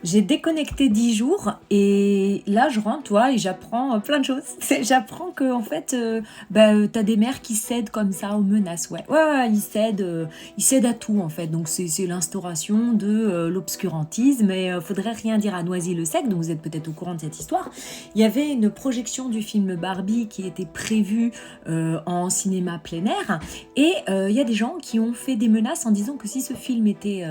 J'ai déconnecté 10 jours et là je rentre, toi, et j'apprends plein de choses. J'apprends que en fait, t'as des mères qui cèdent comme ça aux menaces. Ouais, ouais, ouais, ils cèdent à tout en fait. Donc c'est l'instauration de l'obscurantisme. Mais faudrait rien dire à Noisy-le-Sec. Donc vous êtes peut-être au courant de cette histoire. Il y avait une projection du film Barbie qui était prévue en cinéma plein air. Et il y a des gens qui ont fait des menaces en disant que si ce film était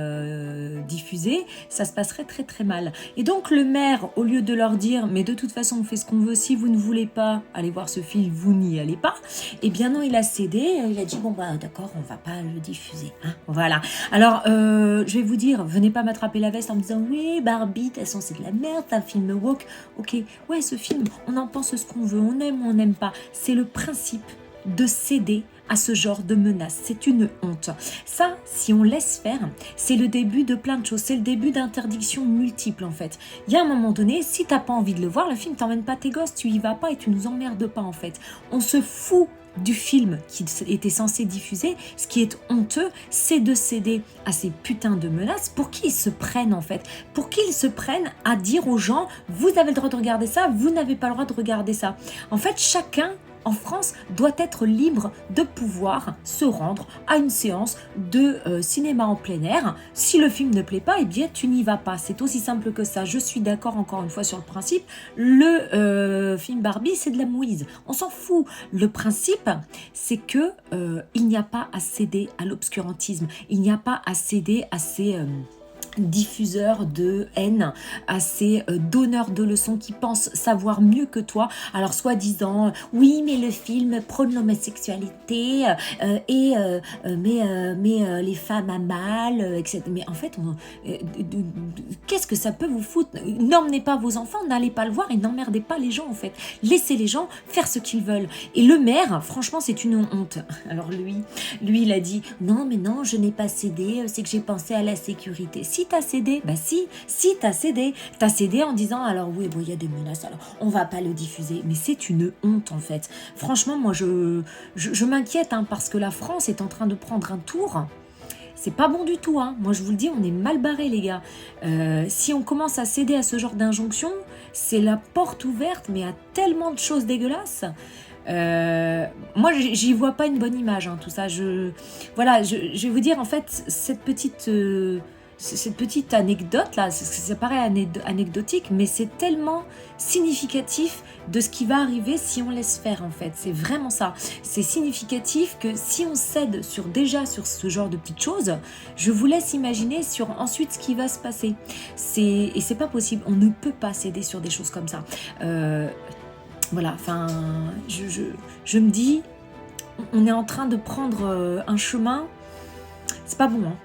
diffusé, ça se passerait très très mal. Et donc le maire, au lieu de leur dire mais de toute façon on fait ce qu'on veut, si vous ne voulez pas aller voir ce film, vous n'y allez pas, eh bien non, il a cédé, il a dit bon bah d'accord, on va pas le diffuser, hein. Voilà. Alors je vais vous dire, venez pas m'attraper la veste en me disant oui Barbie, de toute façon c'est de la merde, c'est un film woke. Ok, ouais, ce film, on en pense ce qu'on veut, on aime ou on n'aime pas, c'est le principe de céder à ce genre de menace. C'est une honte. Ça, si on laisse faire, c'est le début de plein de choses. C'est le début d'interdictions multiples, en fait. Il y a un moment donné, si t'as pas envie de le voir, le film t'emmène pas tes gosses, tu y vas pas et tu nous emmerdes pas, en fait. On se fout du film qui était censé diffuser. Ce qui est honteux, c'est de céder à ces putains de menaces. Pour qui ils se prennent, en fait? Pour qui ils se prennent à dire aux gens, vous avez le droit de regarder ça, vous n'avez pas le droit de regarder ça. En fait, chacun en France, doit être libre de pouvoir se rendre à une séance de cinéma en plein air. Si le film ne plaît pas, eh bien, tu n'y vas pas. C'est aussi simple que ça. Je suis d'accord encore une fois sur le principe. Le film Barbie, c'est de la mouise. On s'en fout. Le principe, c'est que il n'y a pas à céder à l'obscurantisme. Il n'y a pas à céder à ces diffuseurs de haine, à ces donneurs de leçons qui pensent savoir mieux que toi. Alors soi-disant, oui mais le film prône l'homosexualité mais les femmes à mal, etc. Mais en fait, qu'est-ce que ça peut vous foutre? N'emmenez pas vos enfants, n'allez pas le voir et n'emmerdez pas les gens en fait. Laissez les gens faire ce qu'ils veulent. Et le maire, franchement, c'est une honte. Alors lui, il a dit non mais non, je n'ai pas cédé, c'est que j'ai pensé à la sécurité. Si t'as cédé, bah si t'as cédé. T'as cédé en disant alors oui, bon, il y a des menaces, alors on va pas le diffuser. Mais c'est une honte en fait. Franchement, moi je m'inquiète hein, parce que la France est en train de prendre un tour. C'est pas bon du tout, hein. Moi je vous le dis, on est mal barré les gars. Si on commence à céder à ce genre d'injonction, c'est la porte ouverte, mais à tellement de choses dégueulasses. Moi, j'y vois pas une bonne image, hein, tout ça. Voilà, je vais vous dire en fait cette petite anecdote là, ça paraît anecdotique, mais c'est tellement significatif de ce qui va arriver si on laisse faire en fait. C'est vraiment ça. C'est significatif que si on cède déjà sur ce genre de petites choses, je vous laisse imaginer sur ensuite ce qui va se passer. Et c'est pas possible. On ne peut pas céder sur des choses comme ça. Voilà, enfin, je me dis, on est en train de prendre un chemin, c'est pas bon, hein.